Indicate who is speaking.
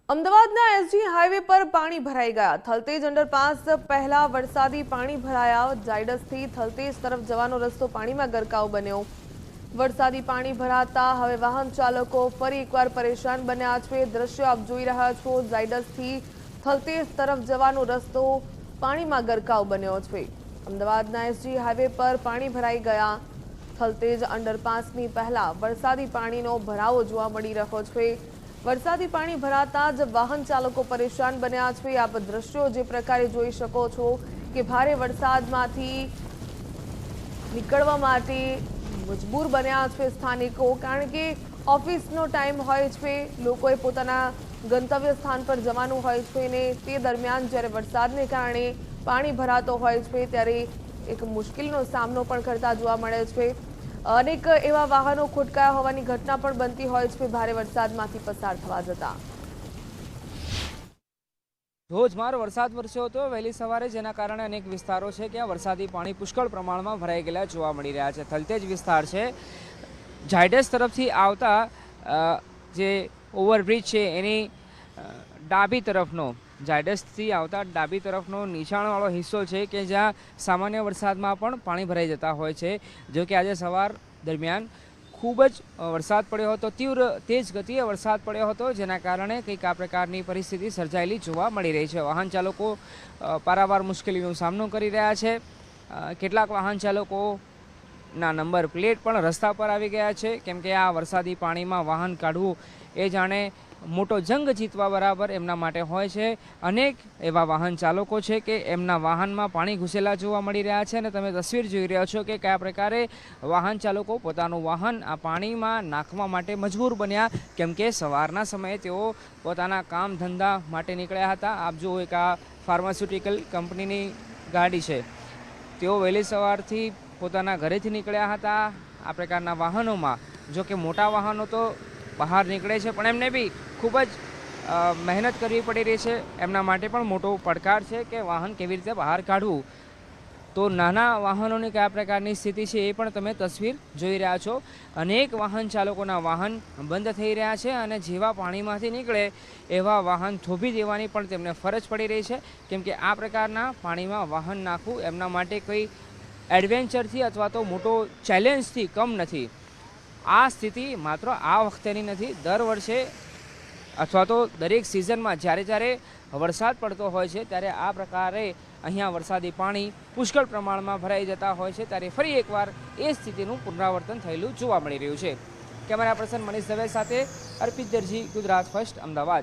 Speaker 1: અમદાવાદના SG highway પર પાણી ભરાઈ ગયા। થલતેજ અંડરપાસ પહેલા વરસાદી પાણી ભરાયા। જાયડસથી થલતેજ તરફ જવાનો રસ્તો પાણીમાં ગરકાવ બન્યો। વરસાદી પાણી ભરાતા હવે વાહન ચાલકો ફરી એકવાર પરેશાન બન્યા છે। દ્રશ્યો આપ જોઈ રહ્યા છો। જાયડસથી થલતેજ તરફ જવાનો રસ્તો પાણીમાં ગરકાવ બન્યો છે। અમદાવાદના એસજી હાઈવે પર પાણી ભરાઈ ગયા। થલતેજ અંડરપાસની પહેલા વરસાદી પાણીનો ભરાવો જોવા મળી રહ્યો છે। વરસાદી પાણી ભરાતા જ વાહન ચાલકો પરેશાન બન્યા છે। આપ દ્રશ્યો જે પ્રકારે જોઈ શકો છો કે ભારે વરસાદમાંથી નીકળવા માટે મજબૂર બન્યા છે સ્થાનિકો, કારણ કે ઓફિસનો ટાઈમ હોય છે, લોકોએ પોતાના ગંતવ્ય સ્થાન પર જવાનું હોય છે ને તે દરમિયાન જ્યારે વરસાદને કારણે પાણી ભરાતો હોય છે ત્યારે એક મુશ્કેલીનો સામનો પણ કરતા જોવા મળે છે। અનેક એવા વાહનો ખોટકાયા હોવાની ઘટના પણ બનતી હોય છે ભારે વરસાદમાંથી પસાર થવા જતા।
Speaker 2: ધોધમાર વરસાદ વરસ્યો હતો વહેલી સવારે, જેના કારણે અનેક વિસ્તારો છે કે વરસાદી પાણી પુષ્કળ પ્રમાણમાં ભરાઈ ગયેલા જોવા મળી રહ્યા છે। થલતેજ વિસ્તાર છે, ઝાયડસ તરફથી આવતા જે ઓવરબ્રિજ છે એની ડાબી તરફનો ઝાયડસથી આવતા ડાબી તરફનો નીચાણવાળો હિસ્સો છે કે જ્યાં સામાન્ય વરસાદમાં પણ પાણી ભરાઈ જતા હોય છે। જો કે આજે સવાર દરમિયાન ખૂબ જ વરસાદ પડ્યો હતો, તીવ્ર તેજ ગતિએ વરસાદ પડ્યો હતો, જેના કારણે કંઈક આ પ્રકારની પરિસ્થિતિ સર્જાયેલી જોવા મળી રહી છે। વાહન ચાલકો પારાવાર મુશ્કેલીનો સામનો કરી રહ્યા છે। કેટલાક વાહન ચાલકોના નંબર પ્લેટ પણ રસ્તા પર આવી ગયા છે, કેમ કે આ વરસાદી પાણીમાં વાહન કાઢવું એ જાણે મોટો જંગ જીતવા બરાબર એમના માટે હોય છે। અનેક એવા વાહન ચાલકો છે કે એમના વાહનમાં પાણી ઘૂસેલા જોવા મળી રહ્યા છે અને તમે તસવીર જોઈ રહ્યા છો કે કયા પ્રકારે વાહન ચાલકો પોતાનું વાહન આ પાણીમાં નાખવા માટે મજબૂર બન્યા, કેમ કે સવારના સમયે તેઓ પોતાના કામ ધંધા માટે નીકળ્યા હતા। આપ જુઓ, એક આ ફાર્માસ્યુટિકલ કંપનીની ગાડી છે, તેઓ વહેલી સવારથી પોતાના ઘરેથી નીકળ્યા હતા આ પ્રકારના વાહનોમાં। જો કે મોટા વાહનો તો બહાર નીકળે છે, પણ એમને બી ખૂબ જ મહેનત કરવી પડી રહી છે। એમના માટે પણ મોટો પડકાર છે કે વાહન કેવી રીતે બહાર કાઢવું। તો નાના વાહનોની કયા પ્રકારની સ્થિતિ છે એ પણ તમે તસવીર જોઈ રહ્યા છો। અનેક વાહન ચાલકોના વાહન બંધ થઈ રહ્યા છે અને જેવા પાણીમાંથી નીકળે એવા વાહન થોભી દેવાની પણ તેમને ફરજ પડી રહી છે, કેમ કે આ પ્રકારના પાણીમાં વાહન નાખવું એમના માટે કોઈ એડવેન્ચરથી અથવા તો મોટો ચેલેન્જથી કમ નથી। આ સ્થિતિ માત્ર આ વખતેની નથી, દર વર્ષે અથવા તો દરેક સિઝનમાં જ્યારે જ્યારે વરસાદ પડતો હોય છે ત્યારે આ પ્રકારે અહીંયા વરસાદી પાણી પુષ્કળ પ્રમાણમાં ભરાઈ જતા હોય છે, ત્યારે ફરી એકવાર એ સ્થિતિનું પુનરાવર્તન થયેલું જોવા મળી રહ્યું છે। કેમેરા પર્સન મનીષ દવે સાથે અર્પિત દરજી, ગુજરાત ફર્સ્ટ, અમદાવાદ।